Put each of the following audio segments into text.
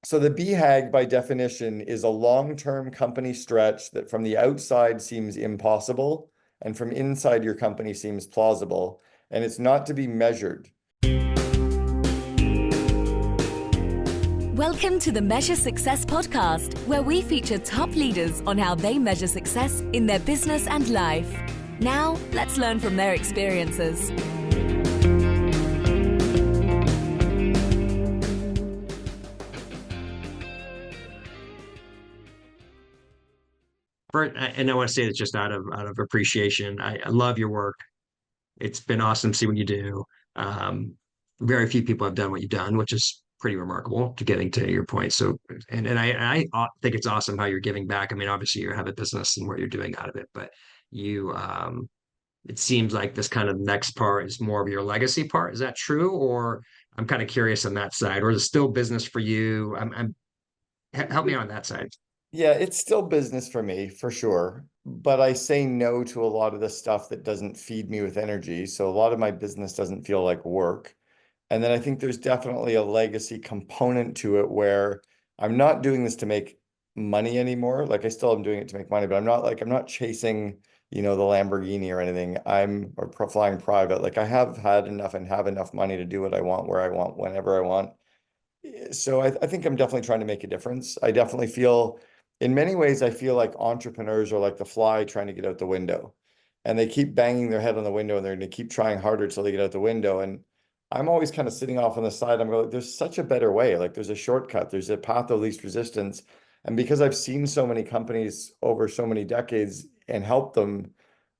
So the BHAG by definition is a long-term company stretch that from the outside seems impossible and from inside your company seems plausible, and it's not to be measured. Welcome to the Measure Success podcast, where we feature top leaders on how they measure success in their business and life. Now, let's learn from their experiences. And I want to say this just out of appreciation. I love your work. It's been awesome to see what you do. Very few people have done what you've done, which is pretty remarkable to getting to your point. So, and I think it's awesome how you're giving back. I mean, obviously you have a business and what you're doing out of it, but it seems like this kind of next part is more of your legacy part. Is that true? Or I'm kind of curious on that side, or is it still business for you? Help me on that side. Yeah, it's still business for me, for sure. But I say no to a lot of the stuff that doesn't feed me with energy. So a lot of my business doesn't feel like work. And then I think there's definitely a legacy component to it where I'm not doing this to make money anymore. Like I still am doing it to make money, but I'm not chasing, the Lamborghini or anything. Flying private. Like I have had enough and have enough money to do what I want, where I want, whenever I want. So I think I'm definitely trying to make a difference. I definitely feel, in many ways, I feel like entrepreneurs are like the fly trying to get out the window. And they keep banging their head on the window and they're going to keep trying harder till they get out the window. And I'm always kind of sitting off on the side. I'm going, there's such a better way. Like there's a shortcut, there's a path of least resistance. And because I've seen so many companies over so many decades and helped them,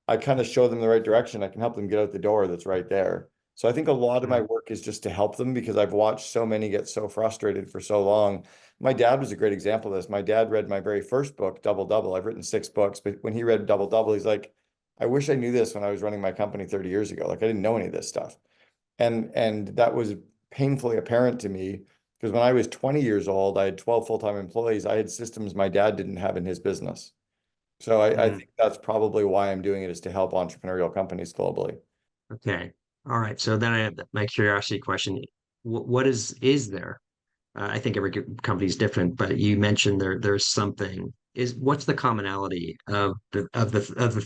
I kind of show them the right direction. I can help them get out the door that's right there. So I think a lot of my work is just to help them because I've watched so many get so frustrated for so long. My dad was a great example of this. My dad read my very first book, Double Double. I've written 6 books, but when he read Double Double, he's like, I wish I knew this when I was running my company 30 years ago. Like I didn't know any of this stuff. And that was painfully apparent to me because when I was 20 years old, I had 12 full-time employees. I had systems my dad didn't have in his business. So I think that's probably why I'm doing it is to help entrepreneurial companies globally. Okay. All right. So then I have my curiosity question. What is there? I think every company is different, but you mentioned there's something. What's the commonality of the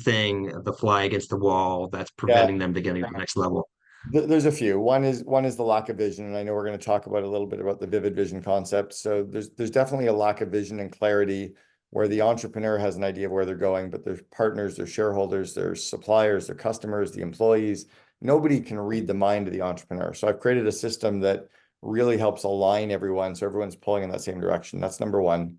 thing, of the fly against the wall that's Yeah. preventing them to getting to the next level? There's a few. One is the lack of vision, and I know we're going to talk about a little bit about the vivid vision concept. So there's definitely a lack of vision and clarity where the entrepreneur has an idea of where they're going, but their partners, their shareholders, their suppliers, their customers, the employees, nobody can read the mind of the entrepreneur. So I've created a system that really helps align everyone so everyone's pulling in that same direction. That's number one.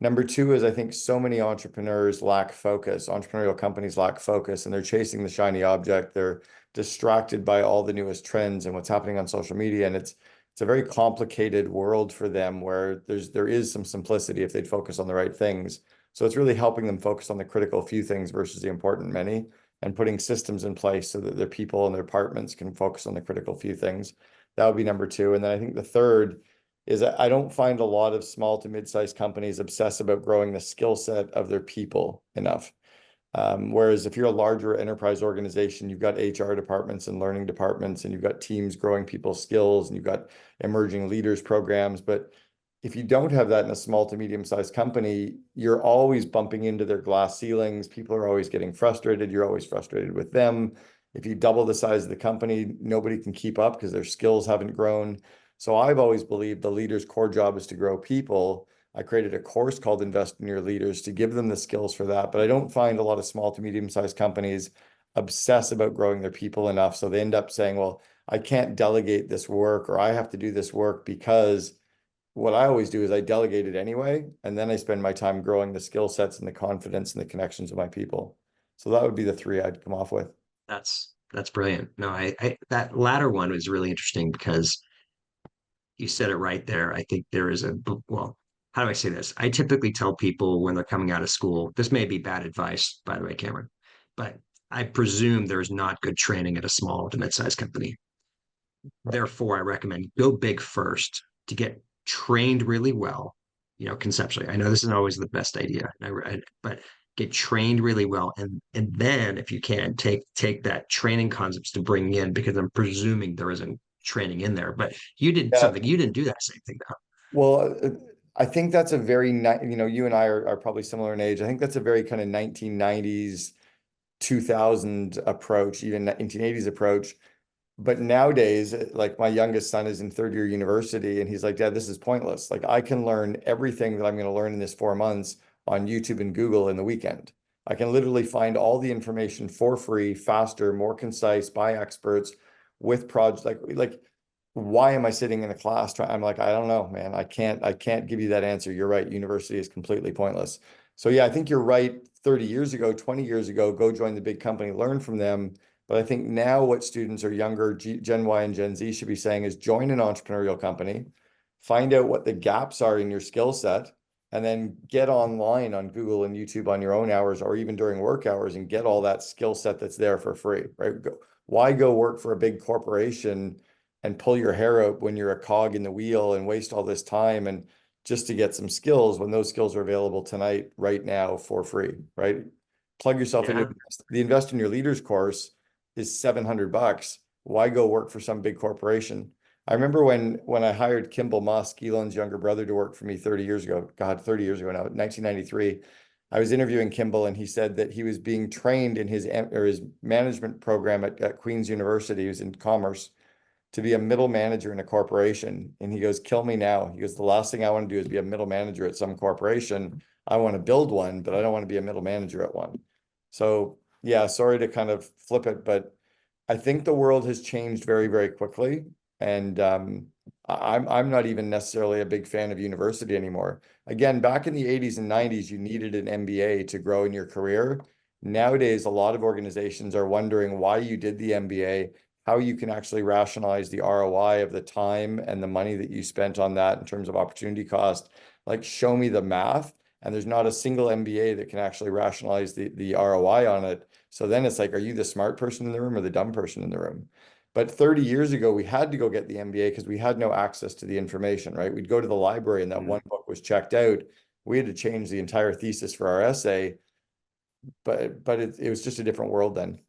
Number two is I think so many entrepreneurs lack focus. Entrepreneurial companies lack focus and they're chasing the shiny object. They're distracted by all the newest trends and what's happening on social media. And it's a very complicated world for them where there is some simplicity if they'd focus on the right things. So it's really helping them focus on the critical few things versus the important many and putting systems in place so that their people and their departments can focus on the critical few things. That would be number two. And then I think the third is I don't find a lot of small to mid-sized companies obsess about growing the skill set of their people enough. Whereas if you're a larger enterprise organization, you've got HR departments and learning departments, and you've got teams growing people's skills, and you've got emerging leaders programs. But if you don't have that in a small to medium-sized company, you're always bumping into their glass ceilings. People are always getting frustrated. You're always frustrated with them. If you double the size of the company, nobody can keep up because their skills haven't grown. So I've always believed the leader's core job is to grow people. I created a course called Invest in Your Leaders to give them the skills for that. But I don't find a lot of small to medium-sized companies obsess about growing their people enough. So they end up saying, well, I can't delegate this work or I have to do this work because what I always do is I delegate it anyway. And then I spend my time growing the skill sets and the confidence and the connections of my people. So that would be the three I'd come off with. That's brilliant. No, I that latter one was really interesting because you said it right there. I think there is well, how do I say this? I typically tell people when they're coming out of school, this may be bad advice, by the way, Cameron, but I presume there's not good training at a small to mid-sized company. Therefore, I recommend go big first to get trained really well, conceptually. I know this isn't always the best idea, but get trained really well. And then if you can take that training concepts to bring in, because I'm presuming there isn't training in there, but you did Yeah. something, you didn't do that same thing though. Well, I think that's a very, you and I are probably similar in age. I think that's a very kind of 1990s, 2000 approach, even 1980s approach. But nowadays, like my youngest son is in third year university and he's like, Dad, this is pointless. Like I can learn everything that I'm going to learn in this 4 months on YouTube and Google in the weekend. I can literally find all the information for free, faster, more concise by experts with projects like why am I sitting in a class trying? I'm like, I don't know, man. I can't give you that answer. You're right. University is completely pointless. So yeah, I think you're right. 30 years ago, 20 years ago, go join the big company, learn from them. But I think now what students are younger, Gen Y and Gen Z should be saying is join an entrepreneurial company, find out what the gaps are in your skill set, and then get online on Google and YouTube on your own hours or even during work hours and get all that skill set that's there for free, right? Why go work for a big corporation and pull your hair out when you're a cog in the wheel and waste all this time and just to get some skills when those skills are available tonight, right now for free, right? Plug yourself into Yeah. the Invest in Your Leaders course is $700. Why go work for some big corporation? I remember when I hired Kimball Musk, Elon's younger brother, to work for me 30 years ago. God, 30 years ago now, 1993. I was interviewing Kimball and he said that he was being trained in his management program at Queen's University. He was in commerce to be a middle manager in a corporation. And he goes, kill me now. He goes, the last thing I want to do is be a middle manager at some corporation. I want to build one, but I don't want to be a middle manager at one. So yeah, sorry to kind of flip it, but I think the world has changed very, very quickly. And I'm not even necessarily a big fan of university anymore. Again, back in the 80s and 90s, you needed an MBA to grow in your career. Nowadays, a lot of organizations are wondering why you did the MBA, how you can actually rationalize the ROI of the time and the money that you spent on that in terms of opportunity cost. Like, show me the math. And there's not a single MBA that can actually rationalize the ROI on it. So then it's like, are you the smart person in the room or the dumb person in the room? But 30 years ago, we had to go get the MBA because we had no access to the information, right? We'd go to the library and that one book was checked out. We had to change the entire thesis for our essay, but it was just a different world then.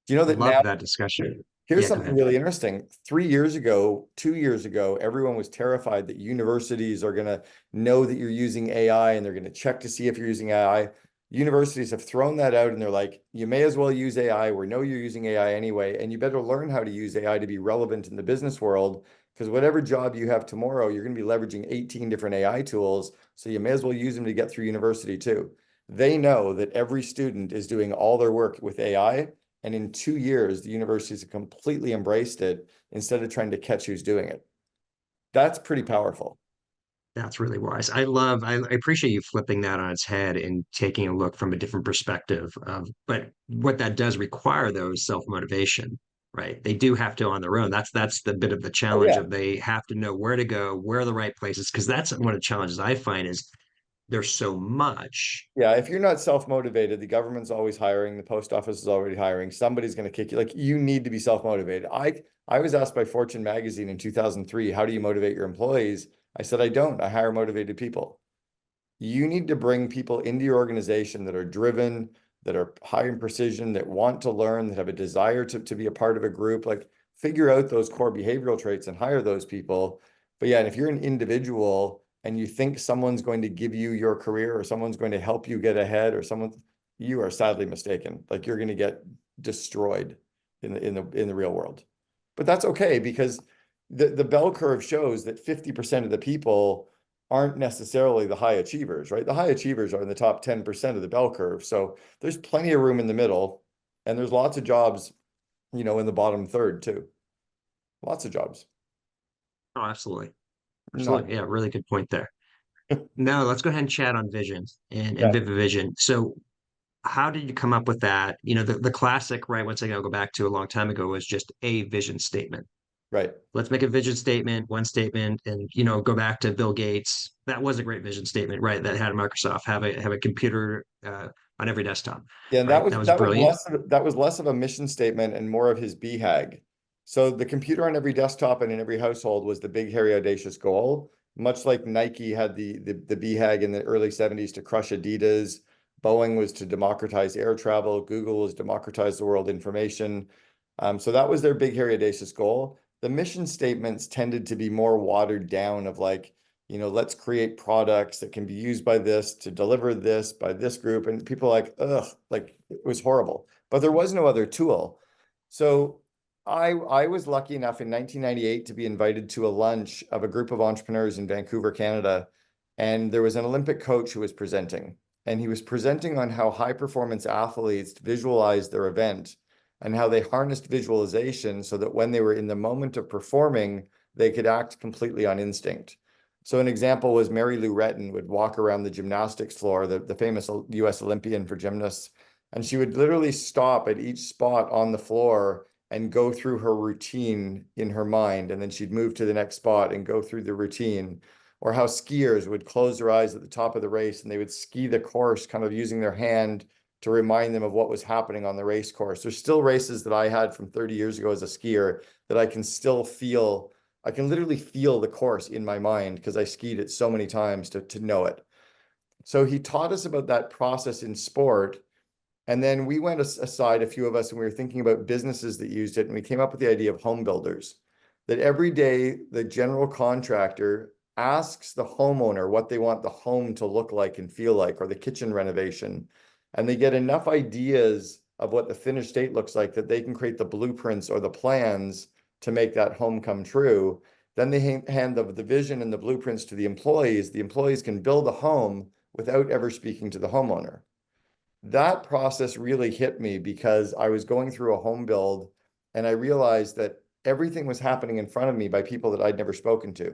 Do you know I that love now? that discussion. Here's Yeah, go something ahead. really interesting. 3 years ago, 2 years ago, everyone was terrified that universities are going to know that you're using AI and they're going to check to see if you're using AI. Universities have thrown that out and they're like, you may as well use AI. We know you're using AI anyway, and you better learn how to use AI to be relevant in the business world because whatever job you have tomorrow, you're going to be leveraging 18 different AI tools. So you may as well use them to get through university too. They know that every student is doing all their work with AI. And in 2 years, the universities have completely embraced it instead of trying to catch who's doing it. That's pretty powerful. That's really wise. I appreciate you flipping that on its head and taking a look from a different perspective of, but what that does require though is self-motivation, right? They do have to on their own. That's the bit of the Oh challenge yeah. of they have to know where to go, where are the right places, because that's one of the challenges I find is there's so much. Yeah, if you're not self-motivated, the government's always hiring, the post office is already hiring, somebody's going to kick you. Like you need to be self-motivated. I was asked by Fortune magazine in 2003, how do you motivate your employees? I said, I don't. I hire motivated people. You need to bring people into your organization that are driven, that are high in precision, that want to learn, that have a desire to be a part of a group. Like figure out those core behavioral traits and hire those people. But yeah, and if you're an individual and you think someone's going to give you your career or someone's going to help you get ahead or someone, you are sadly mistaken. Like you're going to get destroyed in the real world. But that's okay because the bell curve shows that 50% of the people aren't necessarily the high achievers, right? The high achievers are in the top 10% of the bell curve. So there's plenty of room in the middle, and there's lots of jobs, in the bottom third too. Lots of jobs. Oh, absolutely. Not, Absolutely. Yeah, really good point there. Now let's go ahead and chat on vision and yeah, vivid vision. So how did you come up with that? The classic, right? Once again, I'll go back to a long time ago, was just a vision statement. right. Let's make a vision statement, one statement, and go back to Bill Gates. That was a great vision statement, right? That had Microsoft have a computer on every desktop, Yeah, and that right? was That was that was brilliant. less of a mission statement and more of his BHAG. So the computer on every desktop and in every household was the big, hairy, audacious goal. Much like Nike had the BHAG in the early 70s to crush Adidas, Boeing was to democratize air travel, Google was democratize the world information. So that was their big, hairy, audacious goal. The mission statements tended to be more watered down of like, let's create products that can be used by this to deliver this by this group. And people are like, ugh, like it was horrible. But there was no other tool. So I was lucky enough in 1998 to be invited to a lunch of a group of entrepreneurs in Vancouver, Canada. And there was an Olympic coach who was presenting. And he was presenting on how high performance athletes visualized their event and how they harnessed visualization so that when they were in the moment of performing, they could act completely on instinct. So an example was Mary Lou Retton would walk around the gymnastics floor, the famous US Olympian for gymnasts, and she would literally stop at each spot on the floor and go through her routine in her mind. And then she'd move to the next spot and go through the routine. Or how skiers would close their eyes at the top of the race and they would ski the course kind of using their hand to remind them of what was happening on the race course. There's still races that I had from 30 years ago as a skier that I can still feel. I can literally feel the course in my mind because I skied it so many times to know it. So he taught us about that process in sport. And then we went aside, a few of us, and we were thinking about businesses that used it. And we came up with the idea of home builders, that every day the general contractor asks the homeowner what they want the home to look like and feel like, or the kitchen renovation. And they get enough ideas of what the finished state looks like that they can create the blueprints or the plans to make that home come true. Then they hand the vision and the blueprints to the employees. The employees can build a home without ever speaking to the homeowner. That process really hit me because I was going through a home build and I realized that everything was happening in front of me by people that I'd never spoken to.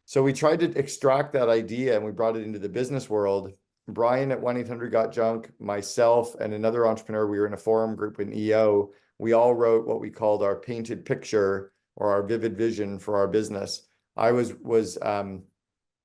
So we tried to extract that idea and we brought it into the business world. Brian at 1-800-GOT-JUNK, myself, and another entrepreneur, we were in a forum group in EO. We all wrote what we called our painted picture or our vivid vision for our business. I was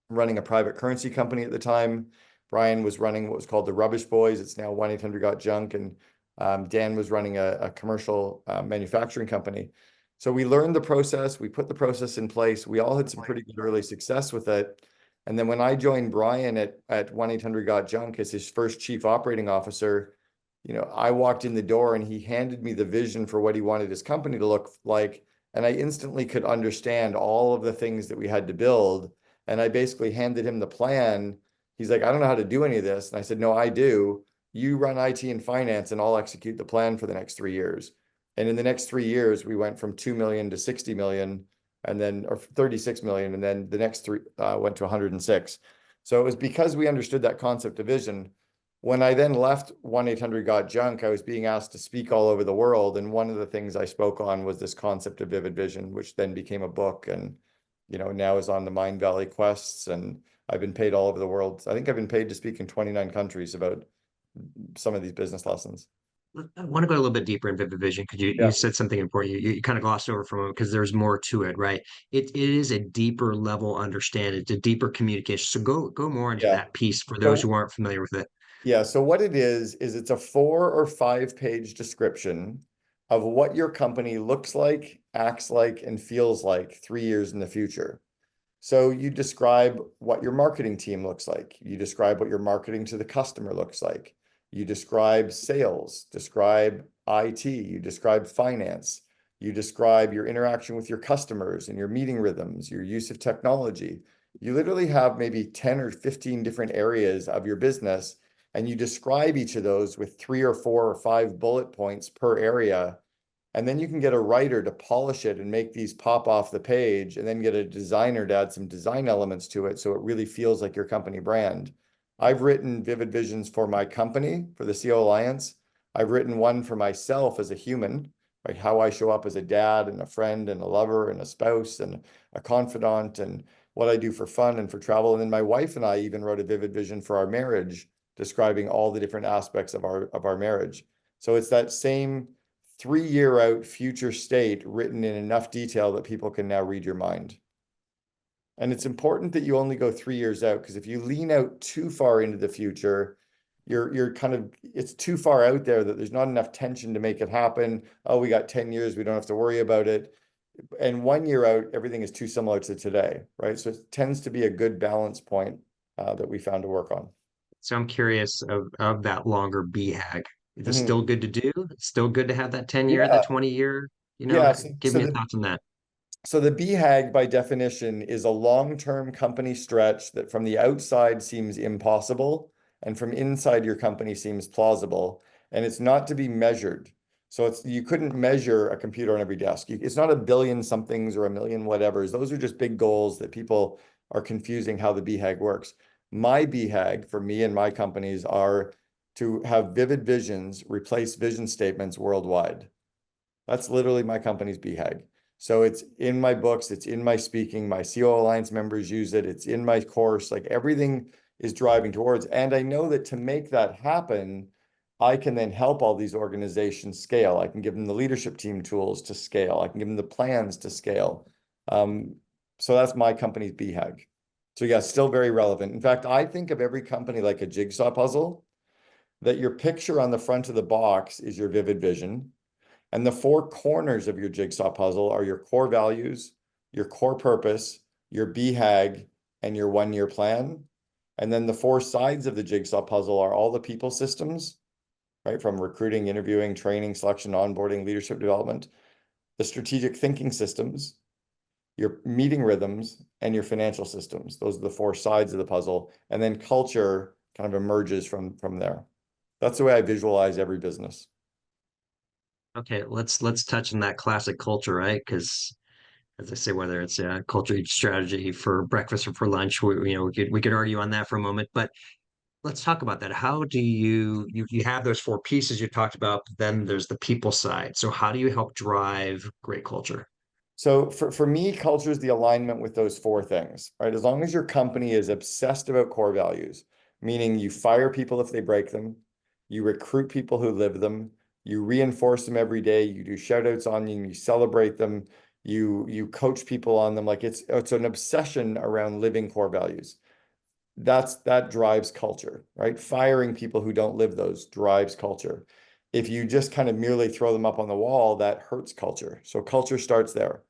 running a private currency company at the time. Brian was running what was called the Rubbish Boys. It's now 1-800-GOT-JUNK. And Dan was running a commercial manufacturing company. So we learned the process. We put the process in place. We all had some pretty good early success with it. And then when I joined Brian at 1-800-GOT-JUNK as his first chief operating officer, I walked in the door and he handed me the vision for what he wanted his company to look like. And I instantly could understand all of the things that we had to build. And I basically handed him the plan. He's like, I don't know how to do any of this. And I said, no, I do. You run IT and finance and I'll execute the plan for the next 3 years. And in the next 3 years, we went from 2 million to 60 million and then, or 36 million. And then the next three went to 106. So it was because we understood that concept of vision. When I then left 1-800-GOT-JUNK, I was being asked to speak all over the world. And one of the things I spoke on was this concept of vivid vision, which then became a book and, now is on the Mind Valley quests. And I've been paid all over the world. I think I've been paid to speak in 29 countries about some of these business lessons. I want to go a little bit deeper in Vivid Vision because you, Yeah. you said something important. You kind of glossed over from it because there's more to it, right? It is a deeper level understanding, it's a deeper communication. So go more into Yeah. that piece for those So who aren't familiar with it. yeah, so what it is it's a 4 or 5 page description of what your company looks like, acts like, and feels like 3 years in the future. So you describe what your marketing team looks like. You describe what your marketing to the customer looks like. You describe sales, describe IT, you describe finance, you describe your interaction with your customers and your meeting rhythms, your use of technology. You literally have maybe 10 or 15 different areas of your business, and you describe each of those with 3 or 4 or 5 bullet points per area. And then you can get a writer to polish it and make these pop off the page, and then get a designer to add some design elements to it so it really feels like your company brand. I've written vivid visions for my company, for the CO Alliance. I've written one for myself as a human, like how I show up as a dad and a friend and a lover and a spouse and a confidant, and what I do for fun and for travel. And then my wife and I even wrote a vivid vision for our marriage, describing all the different aspects of our marriage. So it's that same 3 year out future state written in enough detail that people can now read your mind. And it's important that you only go 3 years out, because if you lean out too far into the future, you're kind of, it's too far out there that there's not enough tension to make it happen. Oh, we got 10 years, we don't have to worry about it. And 1 year out, everything is too similar to today, right? So it tends to be a good balance point that we found to work on. So I'm curious of that longer BHAG. Is it Mhm. still good to do? It's still good to have that 10 year, the Yeah, 20 year, yeah. So, give so me a the thoughts on that. So the BHAG by definition is a long-term company stretch that from the outside seems impossible and from inside your company seems plausible, and it's not to be measured. So you couldn't measure a computer on every desk. It's not a billion somethings or a million whatevers. Those are just big goals that people are confusing how the BHAG works. My BHAG for me and my companies are to have vivid visions replace vision statements worldwide. That's literally my company's BHAG. So it's in my books, it's in my speaking, my CO Alliance members use it, it's in my course, like everything is driving towards. And I know that to make that happen, I can then help all these organizations scale. I can give them the leadership team tools to scale. I can give them the plans to scale. So that's my company's BHAG. So yeah, still very relevant. In fact, I think of every company like a jigsaw puzzle, that your picture on the front of the box is your vivid vision. And the four corners of your jigsaw puzzle are your core values, your core purpose, your BHAG, and your 1-year plan. And then the four sides of the jigsaw puzzle are all the people systems, right? From recruiting, interviewing, training, selection, onboarding, leadership development, the strategic thinking systems, your meeting rhythms, and your financial systems. Those are the four sides of the puzzle. And then culture kind of emerges from there. That's the way I visualize every business. Okay, let's touch on that classic culture, right? Because as I say, whether it's a culture strategy for breakfast or for lunch, we could argue on that for a moment. But let's talk about that. How do you have those four pieces you talked about, but then there's the people side. So how do you help drive great culture? So for me, culture is the alignment with those four things, right? As long as your company is obsessed about core values, meaning you fire people if they break them, you recruit people who live them, you reinforce them every day, you do shout outs on them, you celebrate them, you coach people on them. Like it's an obsession around living core values. That drives culture, right? Firing people who don't live those drives culture. If you just kind of merely throw them up on the wall, that hurts culture. So culture starts there.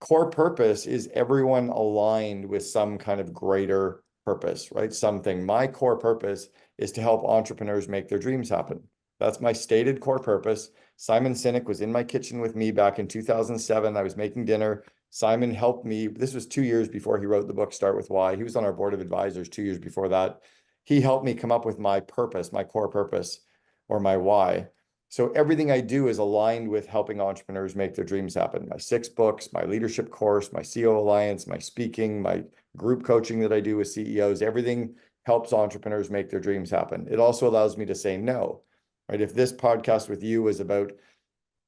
Core purpose is everyone aligned with some kind of greater purpose, right? Something. My core purpose is to help entrepreneurs make their dreams happen. That's my stated core purpose. Simon Sinek was in my kitchen with me back in 2007. I was making dinner. Simon helped me. This was 2 years before he wrote the book, Start With Why. He was on our board of advisors 2 years before that. He helped me come up with my purpose, my core purpose, or my why. So everything I do is aligned with helping entrepreneurs make their dreams happen. My 6 books, my leadership course, my CO Alliance, my speaking, my group coaching that I do with CEOs, everything helps entrepreneurs make their dreams happen. It also allows me to say no, right? If this podcast with you was about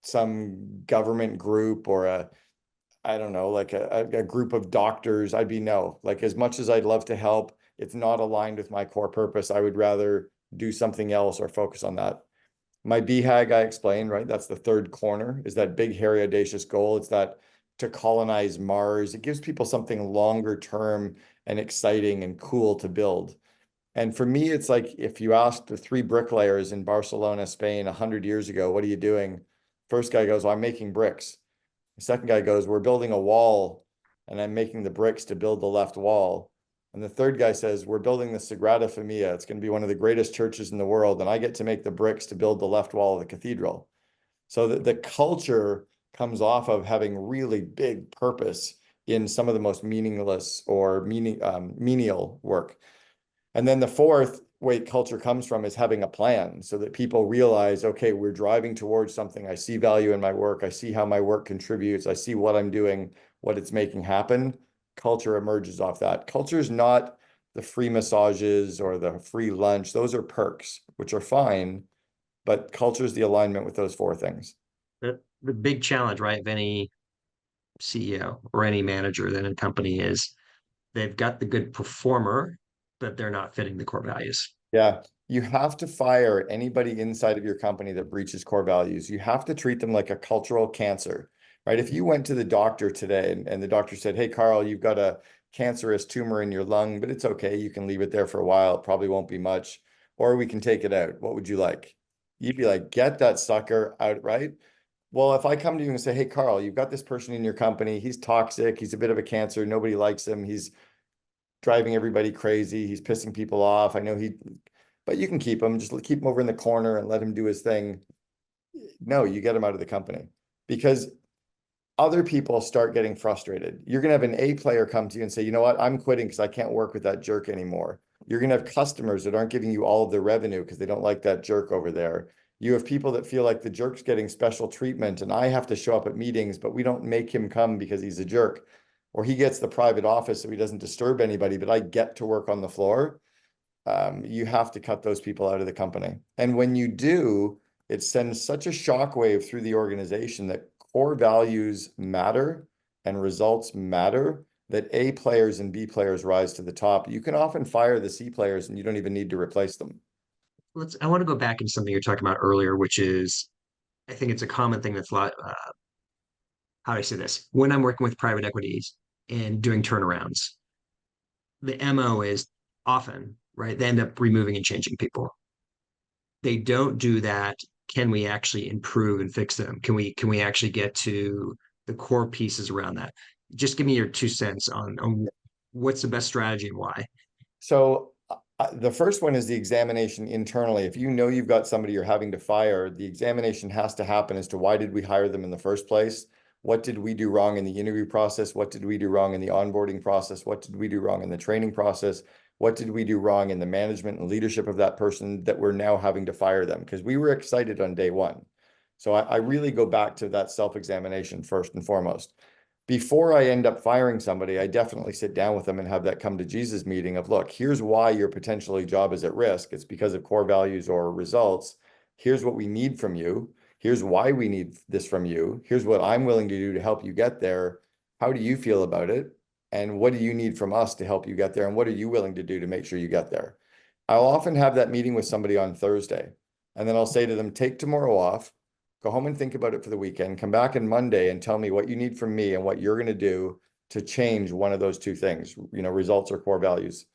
some government group or I don't know, like a group of doctors, I'd be no. Like as much as I'd love to help, it's not aligned with my core purpose. I would rather do something else or focus on that. My BHAG, I explained, right? That's the third corner, is that big, hairy, audacious goal. It's that to colonize Mars. It gives people something longer term and exciting and cool to build. And for me, it's like if you asked the 3 bricklayers in Barcelona, Spain, 100 years ago, what are you doing? First guy goes, well, I'm making bricks. The second guy goes, we're building a wall and I'm making the bricks to build the left wall. And the third guy says, we're building the Sagrada Familia. It's going to be one of the greatest churches in the world. And I get to make the bricks to build the left wall of the cathedral. So the culture comes off of having really big purpose in some of the most meaningless or menial work. And then the fourth way culture comes from is having a plan so that people realize, okay, we're driving towards something. I see value in my work. I see how my work contributes. I see what I'm doing, what it's making happen. Culture emerges off that. Culture is not the free massages or the free lunch. Those are perks, which are fine, but culture is the alignment with those four things. The big challenge, right, of any CEO or any manager that in a company is they've got the good performer, but they're not fitting the core values. Yeah, you have to fire anybody inside of your company that breaches core values. You have to treat them like a cultural cancer, right? If you went to the doctor today and the doctor said, hey, Carl, you've got a cancerous tumor in your lung, but it's okay. You can leave it there for a while. It probably won't be much, or we can take it out. What would you like? You'd be like, get that sucker out, right? Well, if I come to you and say, hey, Carl, you've got this person in your company. He's toxic. He's a bit of a cancer. Nobody likes him. He's driving everybody crazy. He's pissing people off. I know but you can keep him. Just keep him over in the corner and let him do his thing. No, you get him out of the company because other people start getting frustrated. You're going to have an A player come to you and say, you know what, I'm quitting because I can't work with that jerk anymore. You're going to have customers that aren't giving you all of their revenue because they don't like that jerk over there. You have people that feel like the jerk's getting special treatment and I have to show up at meetings, but we don't make him come because he's a jerk. Or he gets the private office so he doesn't disturb anybody, but I get to work on the floor. You have to cut those people out of the company. And when you do, it sends such a shockwave through the organization that core values matter and results matter, that A players and B players rise to the top. You can often fire the C players and you don't even need to replace them. I want to go back into something you're talking about earlier, which is, I think it's a common thing that's a lot, how do I say this? When I'm working with private equities and doing turnarounds, the MO is often, right? They end up removing and changing people. They don't do that. Can we actually improve and fix them? Can we actually get to the core pieces around that? Just give me your 2 cents on what's the best strategy and why. So the first one is the examination internally. If you know you've got somebody you're having to fire, the examination has to happen as to why did we hire them in the first place? What did we do wrong in the interview process? What did we do wrong in the onboarding process? What did we do wrong in the training process? What did we do wrong in the management and leadership of that person that we're now having to fire them? Because we were excited on day one. So I really go back to that self-examination first and foremost. Before I end up firing somebody, I definitely sit down with them and have that come to Jesus meeting of, look, here's why your potentially job is at risk. It's because of core values or results. Here's what we need from you. Here's why we need this from you. Here's what I'm willing to do to help you get there. How do you feel about it? And what do you need from us to help you get there? And what are you willing to do to make sure you get there? I'll often have that meeting with somebody on Thursday, and then I'll say to them, take tomorrow off, go home and think about it for the weekend, come back on Monday and tell me what you need from me and what you're going to do to change one of those two things, results or core values.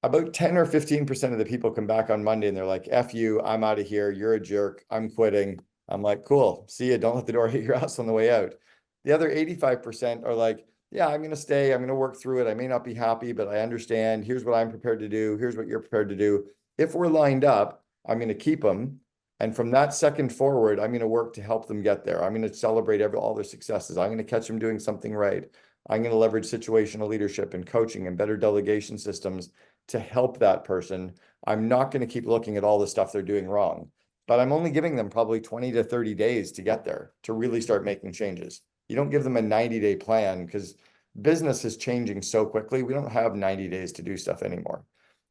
About 10 or 15% of the people come back on Monday and they're like, F you, I'm out of here. You're a jerk. I'm quitting. I'm like, cool. See you. Don't let the door hit your house on the way out. The other 85% are like, yeah, I'm going to stay. I'm going to work through it. I may not be happy, but I understand. Here's what I'm prepared to do. Here's what you're prepared to do. If we're lined up, I'm going to keep them. And from that second forward, I'm going to work to help them get there. I'm going to celebrate all their successes. I'm going to catch them doing something right. I'm going to leverage situational leadership and coaching and better delegation systems to help that person. I'm not going to keep looking at all the stuff they're doing wrong, but I'm only giving them probably 20 to 30 days to get there, to really start making changes. You don't give them a 90-day plan because business is changing so quickly. We don't have 90 days to do stuff anymore.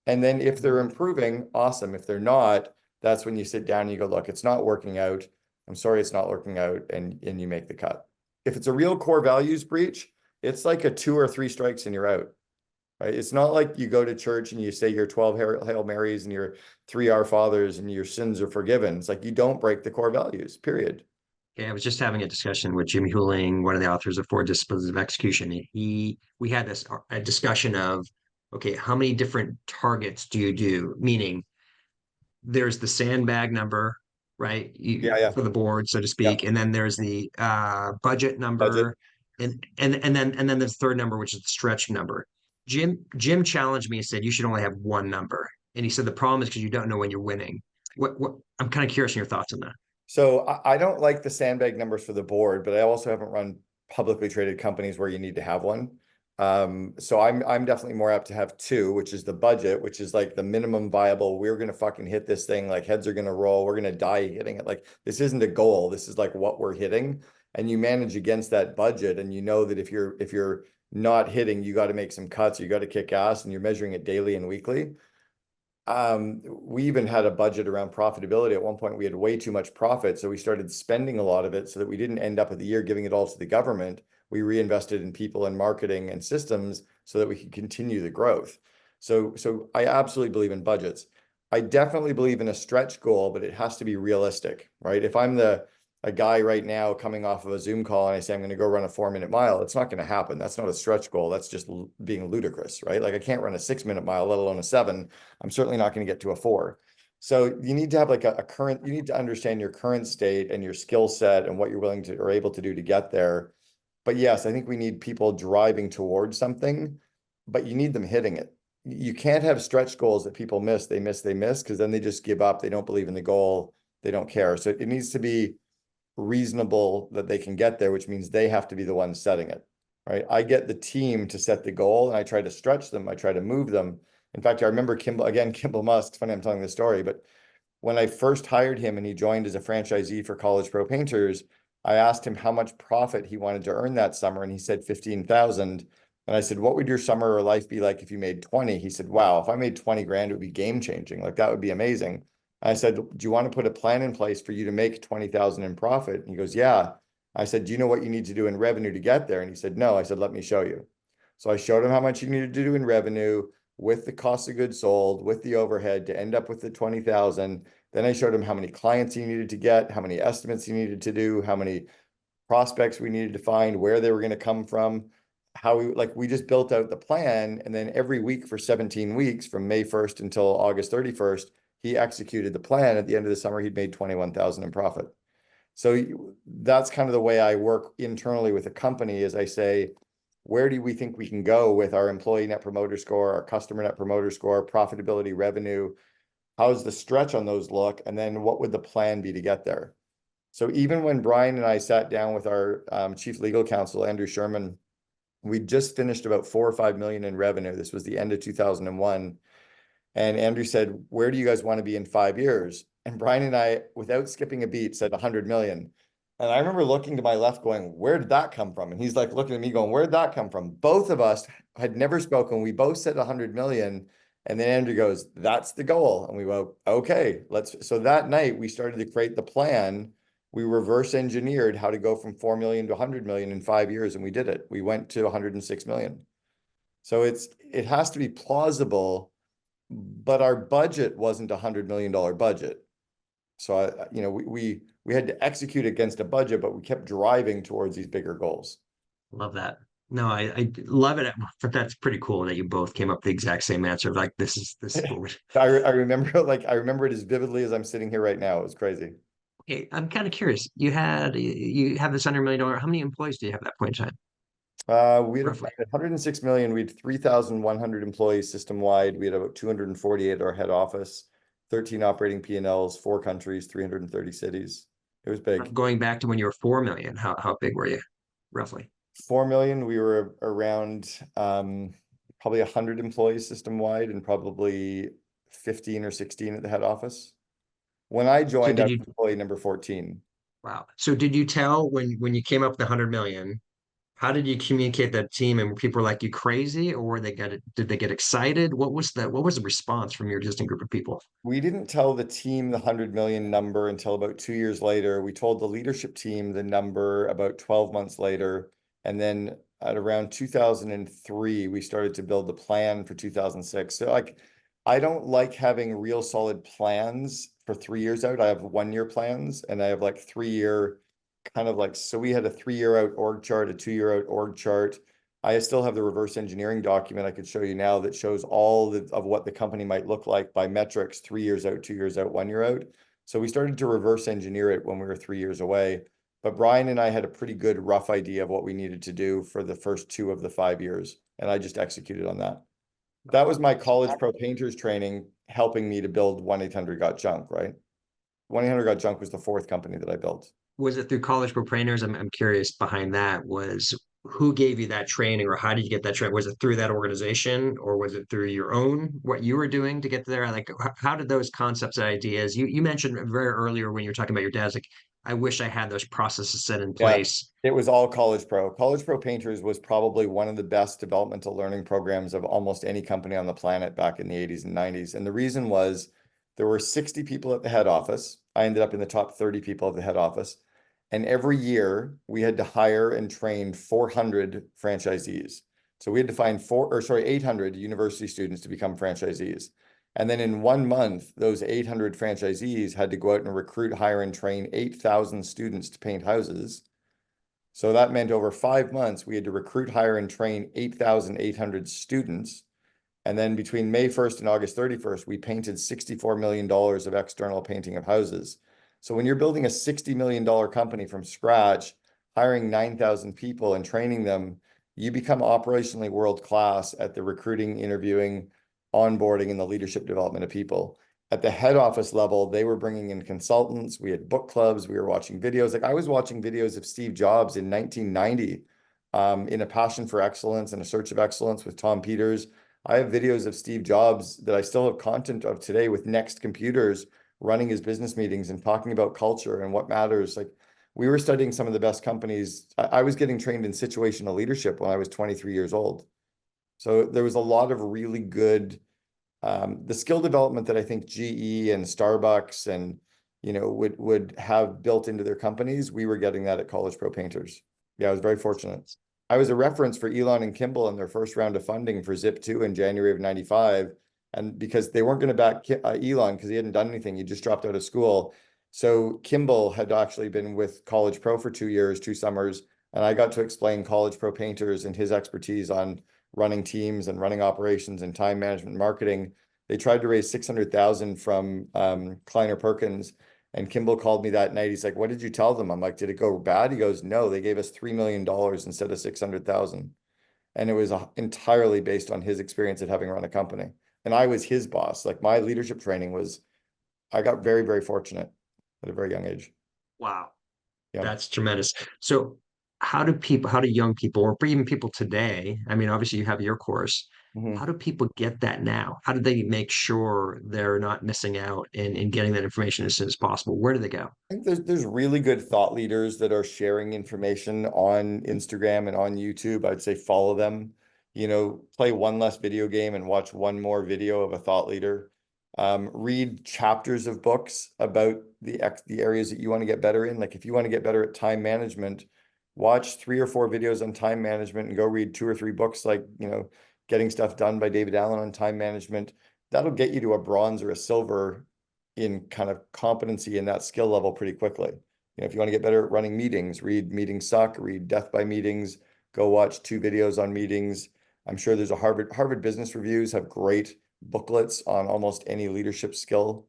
And then if they're improving, awesome. If they're not, that's when you sit down and you go, look, it's not working out. I'm sorry, it's not working out. And you make the cut. If it's a real core values breach, it's like a 2 or 3 strikes and you're out, right? It's not like you go to church and you say your 12 Hail Marys and your 3 Our Fathers and your sins are forgiven. It's like, you don't break the core values, period. Okay, I was just having a discussion with Jim Huling, one of the authors of Four Disciplines of Execution. We had a discussion of, okay, how many different targets do you do? Meaning, there's the sandbag number, right? Yeah. For the board, so to Yeah. speak, and then there's the budget Budget. number, and then the third number, which is the stretch number. Jim challenged me and said you should only have one number, and he said the problem is because you don't know when you're winning. What I'm kind of curious on your thoughts on that. So I don't like the sandbag numbers for the board, but I also haven't run publicly traded companies where you need to have one. So I'm definitely more apt to have 2, which is the budget, which is like the minimum viable. We're gonna fucking hit this thing, like heads are gonna roll. We're gonna die hitting it. Like this isn't a goal. This is like what we're hitting, and you manage against that budget. And you know that if you're not hitting, you got to make some cuts. You got to kick ass, and you're measuring it daily and weekly. We even had a budget around profitability. At one point, we had way too much profit, so we started spending a lot of it so that we didn't end up at the year giving it all to the government. We reinvested in people and marketing and systems so that we could continue the growth. So I absolutely believe in budgets. I definitely believe in a stretch goal, but it has to be realistic, right? If I'm a guy right now coming off of a Zoom call and I say I'm going to go run a 4-minute mile, it's not going to happen. That's not a stretch goal. That's just being ludicrous, right? Like I can't run a 6-minute mile, let alone a 7. I'm certainly not going to get to a 4. So you need to have like a current, you need to understand your current state and your skill set and what you're willing to or able to do to get there. But yes, I think we need people driving towards something, but you need them hitting it. You can't have stretch goals that people miss, because then they just give up. They don't believe in the goal. They don't care. So it needs to be reasonable that they can get there, which means they have to be the ones setting it, right? I get the team to set the goal and I try to stretch them. I try to move them. In fact, I remember Kimball Musk, it's funny I'm telling this story, but when I first hired him and he joined as a franchisee for College Pro Painters, I asked him how much profit he wanted to earn that summer, and he said 15,000. And I said, what would your summer or life be like if you made 20? He said, wow, if I made 20 grand, it would be game changing. Like that would be amazing. I said, do you want to put a plan in place for you to make 20,000 in profit? And he goes, yeah. I said, do you know what you need to do in revenue to get there? And he said, no. I said, let me show you. So I showed him how much you needed to do in revenue with the cost of goods sold, with the overhead to end up with the 20,000. Then I showed him how many clients he needed to get, how many estimates he needed to do, how many prospects we needed to find, where they were going to come from, how we just built out the plan. And then every week for 17 weeks from May 1st until August 31st, he executed the plan. At the end of the summer, he'd made 21,000 in profit. So that's kind of the way I work internally with a company is I say, where do we think we can go with our employee net promoter score, our customer net promoter score, profitability, revenue? How's the stretch on those look? And then what would the plan be to get there? So even when Brian and I sat down with our chief legal counsel, Andrew Sherman, we just finished about 4 or 5 million in revenue. This was the end of 2001. And Andrew said, where do you guys want to be in 5 years? And Brian and I, without skipping a beat, said 100 million. And I remember looking to my left going, where did that come from? And he's like looking at me going, where did that come from? Both of us had never spoken. We both said 100 million. And then Andrew goes, that's the goal. And we went, okay, so that night we started to create the plan. We reverse engineered how to go from 4 million to 100 million in 5 years. And we did it. We went to 106 million. So it has to be plausible, but our budget wasn't $100 million budget. So we had to execute against a budget, but we kept driving towards these bigger goals. Love that. No, I love it. But that's pretty cool that you both came up with the exact same answer. Like this is what we're... I remember it as vividly as I'm sitting here right now. It was crazy. Okay, I'm kind of curious. You have this $100 million. How many employees do you have at that point in time? We had Roughly. 106 million. We had 3,100 employees system wide. We had about 248 at our head office, 13 operating P&Ls, 4 countries, 330 cities. It was big. Going back to when you were 4 million, how big were you, roughly? 4 million, we were around probably 100 employees system wide and probably 15 or 16 at the head office. When I So joined, I did was you? employee number 14. Wow. So did you tell when you came up with the 100 million? How did you communicate that team? And were people like you crazy, or did they get excited? What was the response from your existing group of people? We didn't tell the team the 100 million number until about 2 years later. We told the leadership team the number about 12 months later. And then at around 2003, we started to build the plan for 2006. So I don't like having real solid plans for 3 years out. I have 1 year plans and I have 3 year so we had a 3 year out org chart, a 2 year out org chart. I still have the reverse engineering document I could show you now that shows all of what the company might look like by metrics, 3 years out, 2 years out, 1 year out. So we started to reverse engineer it when we were 3 years away. But Brian and I had a pretty good rough idea of what we needed to do for the first 2 of the 5 years. And I just executed on that. That was my College Pro Painters training helping me to build 1-800-GOT-JUNK, right? 1-800-GOT-JUNK was the 4th company that I built. Was it through College Pro Painters? I'm curious behind that. Was who gave you that training, or how did you get that training? Was it through that organization, or was it through your own what you were doing to get there? Like, how did those concepts and ideas? You mentioned very earlier when you were talking about your dad's like, I wish I had those processes set in Yeah, place. it was all College Pro. College Pro Painters was probably one of the best developmental learning programs of almost any company on the planet back in the 80s and 90s. And the reason was there were 60 people at the head office. I ended up in the top 30 people at the head office. And every year we had to hire and train 400 franchisees. So we had to find 800 university students to become franchisees. And then in 1 month, those 800 franchisees had to go out and recruit, hire, and train 8,000 students to paint houses. So that meant over 5 months, we had to recruit, hire, and train 8,800 students. And then between May 1st and August 31st, we painted $64 million of external painting of houses. So when you're building a $60 million company from scratch, hiring 9,000 people and training them, you become operationally world-class at the recruiting, interviewing, onboarding, and the leadership development of people. at the head office level, they were bringing in consultants. We had book clubs. We were watching videos. Like I was watching videos of Steve Jobs in 1990, in A Passion for Excellence and A Search of Excellence with Tom Peters. I have videos of Steve Jobs that I still have content of today with Next Computers running his business meetings and talking about culture and what matters. Like we were studying some of the best companies. I was getting trained in situational leadership when I was 23 years old. So there was a lot of really good, the skill development that I think GE and Starbucks and, would have built into their companies. We were getting that at College Pro Painters. Yeah, I was very fortunate. I was a reference for Elon and Kimball in their first round of funding for Zip2 in January of 95. And because they weren't going to back Elon because he hadn't done anything, he just dropped out of school. So Kimball had actually been with College Pro for 2 years, 2 summers, and I got to explain College Pro Painters and his expertise on running teams and running operations and time management and marketing. They tried to raise 600,000 from Kleiner Perkins. And Kimball called me that night. He's like, "What did you tell them?" I'm like, "Did it go bad?" He goes, "No, they gave us $3 million instead of 600,000." And it was entirely based on his experience at having run a company. And I was his boss. Like my leadership training was, I got very, very fortunate at a very young age. Wow. Yeah. That's tremendous. So how do young people, or even people today, I mean, obviously you have your course, Mhm. how do people get that now? How do they make sure they're not missing out in getting that information as soon as possible? Where do they go? I think there's really good thought leaders that are sharing information on Instagram and on YouTube. I'd say follow them. Play one less video game and watch one more video of a thought leader. Read chapters of books about the areas that you want to get better in. Like if you want to get better at time management, watch 3 or 4 videos on time management and go read 2 or 3 books like, Getting Stuff Done by David Allen on time management. That'll get you to a bronze or a silver in kind of competency in that skill level pretty quickly. If you want to get better at running meetings, read Meetings Suck, read Death by Meetings, go watch 2 videos on meetings. I'm sure there's a Harvard Business Reviews have great booklets on almost any leadership skill.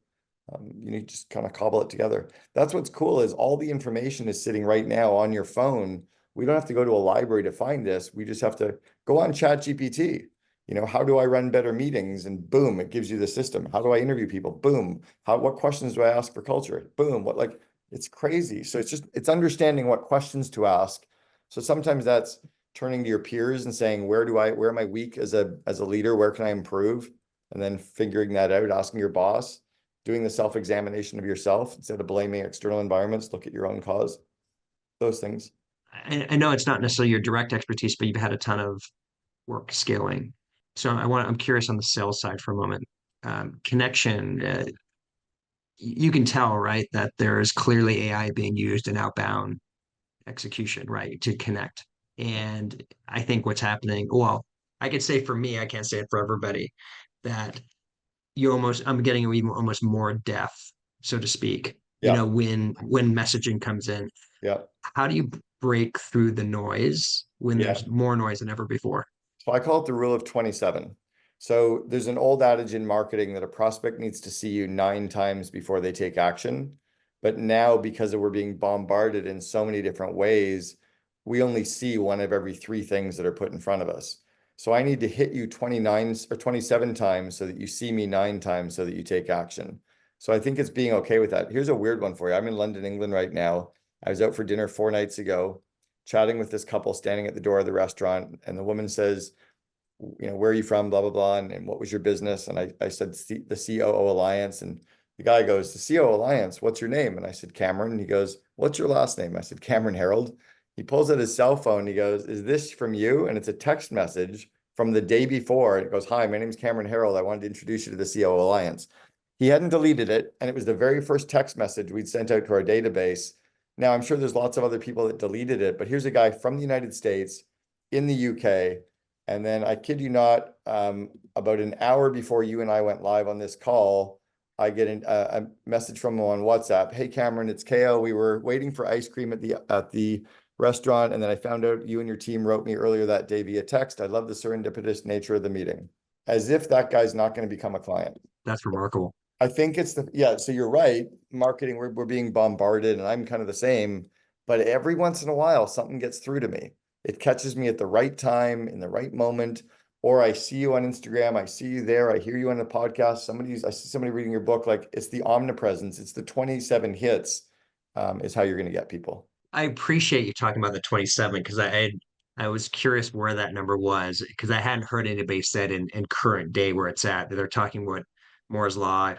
You need to just kind of cobble it together. That's what's cool is all the information is sitting right now on your phone. We don't have to go to a library to find this. We just have to go on ChatGPT. How do I run better meetings? And boom, it gives you the system. How do I interview people? Boom. What questions do I ask for culture? Boom. It's crazy. So it's understanding what questions to ask. So sometimes that's turning to your peers and saying, where am I weak as a leader? Where can I improve? And then figuring that out, asking your boss, doing the self-examination of yourself instead of blaming external environments, look at your own cause, those things. I know it's not necessarily your direct expertise, but you've had a ton of work scaling. So I'm curious on the sales side for a moment. Connection, you can tell, right, that there is clearly AI being used in outbound execution, right, to connect. And I think what's happening, well, I could say for me, I can't say it for everybody, that I'm getting even almost more depth, so to speak, Yeah. when messaging comes in. Yeah. How do you break through the noise when Yeah. there's more noise than ever before? So I call it the rule of 27. So there's an old adage in marketing that a prospect needs to see you 9 times before they take action. But now, because we're being bombarded in so many different ways, we only see one of every 3 things that are put in front of us. So I need to hit you 29 or 27 times so that you see me 9 times so that you take action. So I think it's being okay with that. Here's a weird one for you. I'm in London, England right now. I was out for dinner 4 nights ago, chatting with this couple standing at the door of the restaurant, and the woman says, "Where are you from? Blah, blah, blah. And what was your business?" And I said, "The COO Alliance." And the guy goes, "The COO Alliance, what's your name?" And I said, "Cameron." And he goes, "What's your last name?" I said, "Cameron Herold." He pulls out his cell phone. He goes, "Is this from you?" And it's a text message from the day before. It goes, "Hi, my name is Cameron Herold. I wanted to introduce you to the COO Alliance." He hadn't deleted it. And it was the very first text message we'd sent out to our database. Now, I'm sure there's lots of other people that deleted it, but here's a guy from the United States in the UK. And then I kid you not, about an hour before you and I went live on this call, I get a message from him on WhatsApp. "Hey, Cameron, it's KO. We were waiting for ice cream at the restaurant, and then I found out you and your team wrote me earlier that day via text. I love the serendipitous nature of the meeting." As if that guy's not going to become a client. That's remarkable. I think yeah, so you're right. Marketing, we're being bombarded, and I'm kind of the same, but every once in a while, something gets through to me. It catches me at the right time, in the right moment. or I see you on Instagram, I see you there, I hear you on a podcast, I see somebody reading your book. Like, it's the omnipresence, it's the 27 hits, is how you're going to get people. I appreciate you talking about the 27 because I was curious where that number was because I hadn't heard anybody said in current day where it's at. They're talking about Moore's law,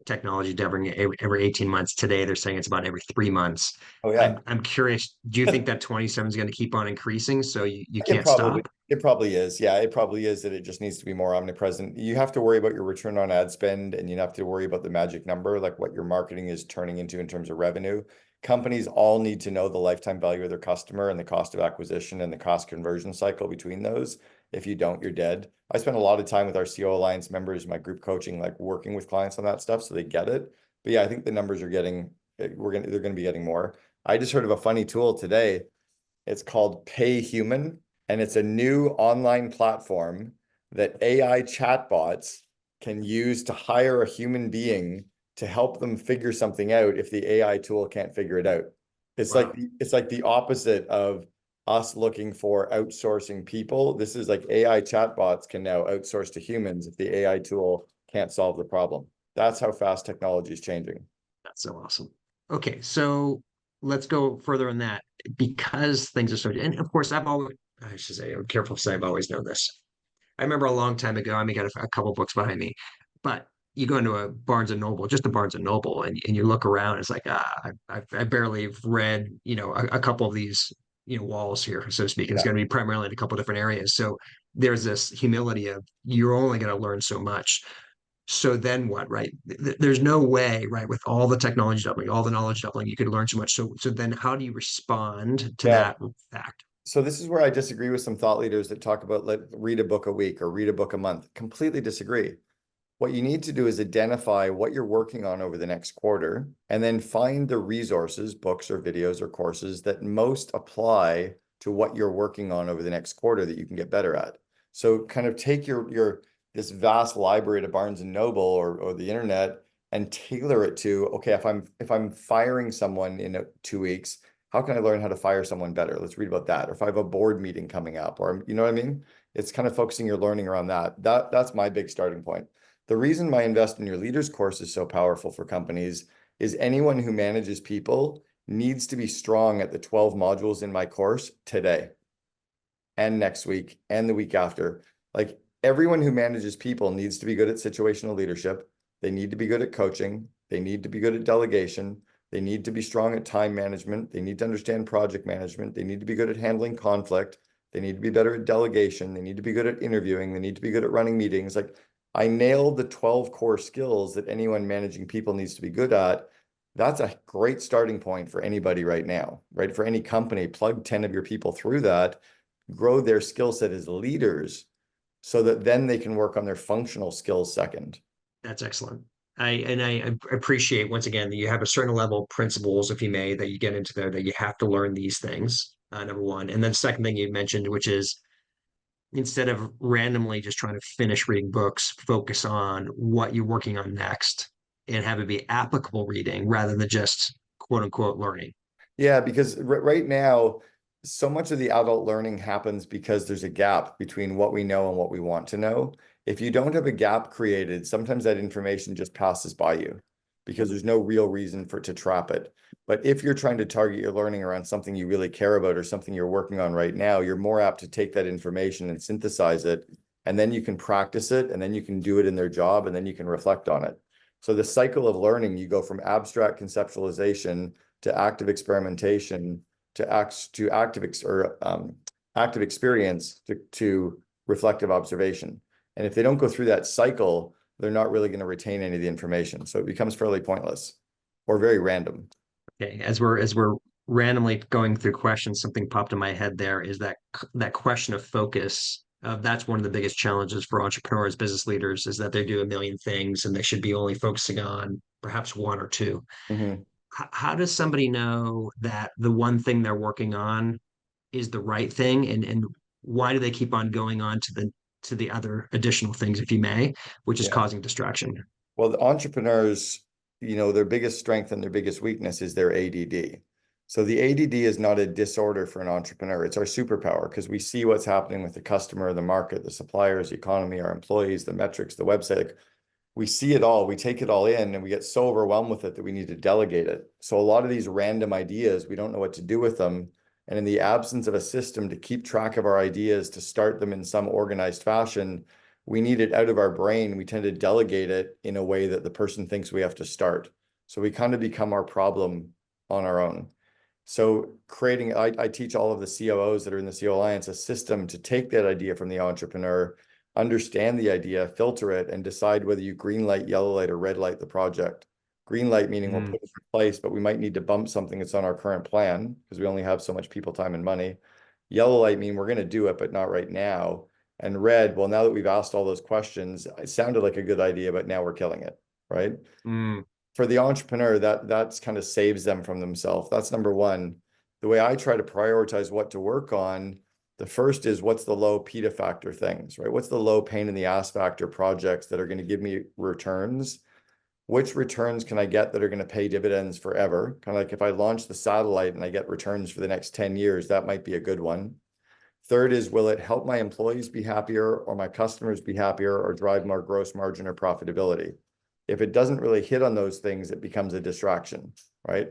technology doubling every 18 months. Today they're saying it's about every 3 months. Oh yeah. I'm curious, do you think that 27 is going to keep on increasing so you It can't probably stop? it probably is. Yeah, it probably is that it just needs to be more omnipresent. You have to worry about your return on ad spend, and you have to worry about the magic number, like what your marketing is turning into in terms of revenue. Companies all need to know the lifetime value of their customer and the cost of acquisition and the cost conversion cycle between those. If you don't, you're dead. I spend a lot of time with our CO Alliance members, my group coaching, like working with clients on that stuff so they get it. But yeah, I think the numbers are getting, they're gonna be getting more. I just heard of a funny tool today. It's called Pay Human, and it's a new online platform that AI chatbots can use to hire a human being to help them figure something out if the AI tool can't figure it out. Wow. It's like the opposite of us looking for outsourcing people. This is like AI chatbots can now outsource to humans if the AI tool can't solve the problem. That's how fast technology is changing. That's so awesome. Okay, so let's go further on that because things are so, and of course, I should say, I'm careful to say I've always known this. I remember a long time ago, I mean, got a couple books behind me, but you go into a Barnes and Noble, just a Barnes and Noble, and you look around, it's like, I barely have read, a couple of these, walls here, so to speak. And it's Yeah. going to be primarily in a couple of different areas. So there's this humility of you're only going to learn so much. So then what, right? There's no way, right, with all the technology doubling, all the knowledge doubling, you could learn so much. So then how do you respond to Yeah. that fact? So this is where I disagree with some thought leaders that talk about read a book a week or read a book a month. Completely disagree. What you need to do is identify what you're working on over the next quarter and then find the resources, books or videos or courses that most apply to what you're working on over the next quarter that you can get better at. So kind of take your this vast library at Barnes and Noble or the internet and tailor it to, okay, if I'm firing someone in 2 weeks, how can I learn how to fire someone better? Let's read about that. Or if I have a board meeting coming up, or you know what I mean? It's kind of focusing your learning around that. That's my big starting point. The reason my Invest in Your Leaders course is so powerful for companies is anyone who manages people needs to be strong at the 12 modules in my course today and next week and the week after. Like, everyone who manages people needs to be good at situational leadership. They need to be good at coaching. They need to be good at delegation. They need to be strong at time management. They need to understand project management. They need to be good at handling conflict. They need to be better at delegation. They need to be good at interviewing. They need to be good at running meetings. Like, I nailed the 12 core skills that anyone managing people needs to be good at. That's a great starting point for anybody right now, right? For any company, plug 10 of your people through that, grow their skill set as leaders so that then they can work on their functional skills second. That's excellent. I appreciate once again that you have a certain level of principles, if you may, that you get into there that you have to learn these things. Number one, and then second thing you mentioned, which is instead of randomly just trying to finish reading books, focus on what you're working on next and have it be applicable reading rather than just quote unquote learning. Yeah, because right now, so much of the adult learning happens because there's a gap between what we know and what we want to know. If you don't have a gap created, sometimes that information just passes by you because there's no real reason for it to trap it. But if you're trying to target your learning around something you really care about or something you're working on right now, you're more apt to take that information and synthesize it, and then you can practice it, and then you can do it in their job, and then you can reflect on it. So the cycle of learning, you go from abstract conceptualization to active experimentation to active experience to reflective observation. And if they don't go through that cycle, they're not really going to retain any of the information. So it becomes fairly pointless or very random. Okay, as we're randomly going through questions, something popped in my head there is that question of focus. That's one of the biggest challenges for entrepreneurs, business leaders, is that they do a million things and they should be only focusing on perhaps one or two. Mm-hmm. How does somebody know that the one thing they're working on is the right thing, and why do they keep on going on to the other additional things, if you may, which is Yeah. causing distraction? Well, the entrepreneurs, their biggest strength and their biggest weakness is their ADD. So the ADD is not a disorder for an entrepreneur. It's our superpower because we see what's happening with the customer, the market, the suppliers, the economy, our employees, the metrics, the website. Like, we see it all, we take it all in, and we get so overwhelmed with it that we need to delegate it. So a lot of these random ideas, we don't know what to do with them. And in the absence of a system to keep track of our ideas, to start them in some organized fashion, we need it out of our brain. We tend to delegate it in a way that the person thinks we have to start. So we kind of become our problem on our own. So I teach all of the COOs that are in the CO Alliance a system to take that idea from the entrepreneur, understand the idea, filter it, and decide whether you green light, yellow light, or red light the project. Green light meaning we'll put it in place, but we might need to bump something that's on our current plan because we only have so much people, time, and money. Yellow light mean we're going to do it, but not right now. And red, well, now that we've asked all those questions, it sounded like a good idea, but now we're killing it, right? For the entrepreneur, that's kind of saves them from themselves. That's number one. The way I try to prioritize what to work on, the first is what's the low PETA factor things, right? What's the low pain in the ass factor projects that are going to give me returns? Which returns can I get that are going to pay dividends forever? Kind of like if I launch the satellite and I get returns for the next 10 years, that might be a good one. Third is, will it help my employees be happier or my customers be happier or drive more gross margin or profitability? If it doesn't really hit on those things, it becomes a distraction, right?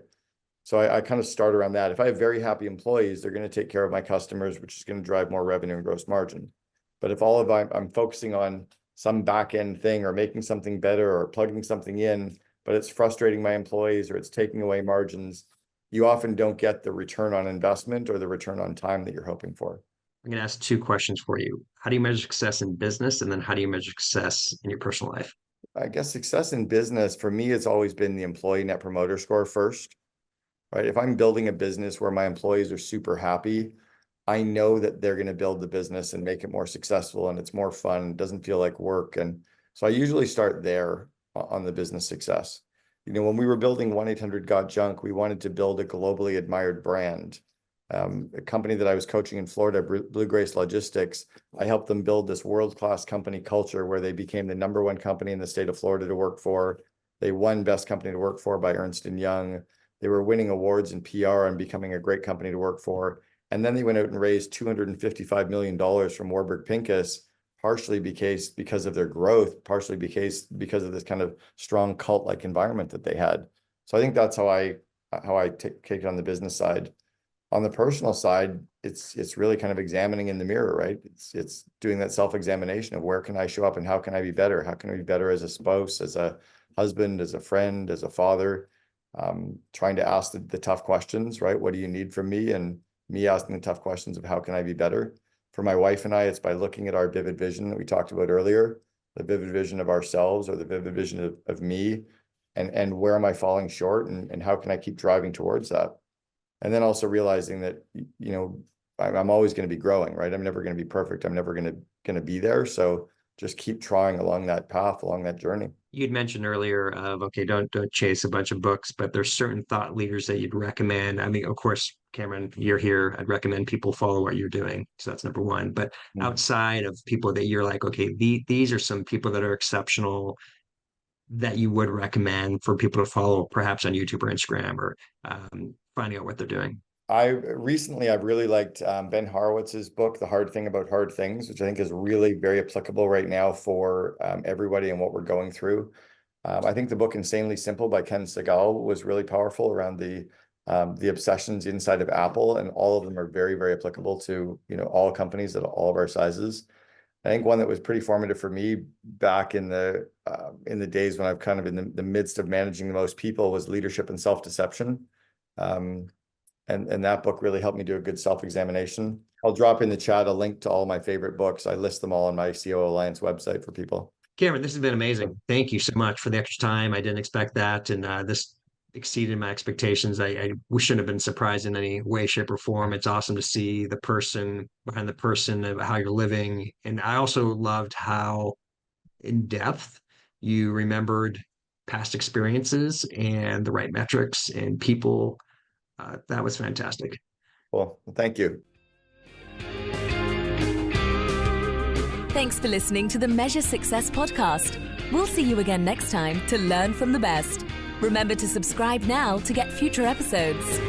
So I kind of start around that. If I have very happy employees, they're going to take care of my customers, which is going to drive more revenue and gross margin. But if I'm focusing on some back end thing or making something better or plugging something in, but it's frustrating my employees or it's taking away margins, you often don't get the return on investment or the return on time that you're hoping for. I'm going to ask two questions for you. How do you measure success in business? And then how do you measure success in your personal life? I guess success in business, for me, it's always been the employee net promoter score first, right? If I'm building a business where my employees are super happy, I know that they're going to build the business and make it more successful and it's more fun. It doesn't feel like work. And so I usually start there on the business success. You know, when we were building 1-800-GOT-JUNK, we wanted to build a globally admired brand. A company that I was coaching in Florida, Blue Grace Logistics, I helped them build this world-class company culture where they became the #1 company in the state of Florida to work for. They won Best Company to Work For by Ernst & Young. They were winning awards in PR and becoming a great company to work for. And then they went out and raised $255 million from Warburg Pincus, partially because of their growth, partially because of this kind of strong cult-like environment that they had. So I think that's how I take it on the business side. On the personal side, it's really kind of examining in the mirror, right? It's doing that self-examination of where can I show up and how can I be better? How can I be better as a spouse, as a husband, as a friend, as a father? Trying to ask the tough questions, right? What do you need from me? And me asking the tough questions of how can I be better? For my wife and I, it's by looking at our vivid vision that we talked about earlier, the vivid vision of ourselves or the vivid vision of me, and where am I falling short and how can I keep driving towards that? And then also realizing that, you know, I'm always going to be growing, right? I'm never going to be perfect. I'm never going to be there. So just keep trying along that path, along that journey. You'd mentioned earlier of, okay, don't chase a bunch of books, but there's certain thought leaders that you'd recommend. I mean, of course, Cameron, you're here. I'd recommend people follow what you're doing. So that's number one. But outside of people that you're like, okay, these are some people that are exceptional that you would recommend for people to follow, perhaps on YouTube or Instagram, or finding out what they're doing. I've really liked Ben Horowitz's book, The Hard Thing About Hard Things, which I think is really very applicable right now for everybody and what we're going through. I think the book Insanely Simple by Ken Segall was really powerful around the obsessions inside of Apple, and all of them are very, very applicable to, you know, all companies at all of our sizes. I think one that was pretty formative for me back in the days when I've kind of in the midst of managing the most people was Leadership and Self-Deception. And that book really helped me do a good self-examination. I'll drop in the chat a link to all my favorite books. I list them all on my CO Alliance website for people. Cameron, this has been amazing. Thank you so much for the extra time. I didn't expect that. And this exceeded my expectations. We shouldn't have been surprised in any way, shape, or form. It's awesome to see the person behind the person, of how you're living. And I also loved how in depth you remembered past experiences and the right metrics and people. That was fantastic. Well, thank you. Thanks for listening to the Measure Success podcast. We'll see you again next time to learn from the best. Remember to subscribe now to get future episodes.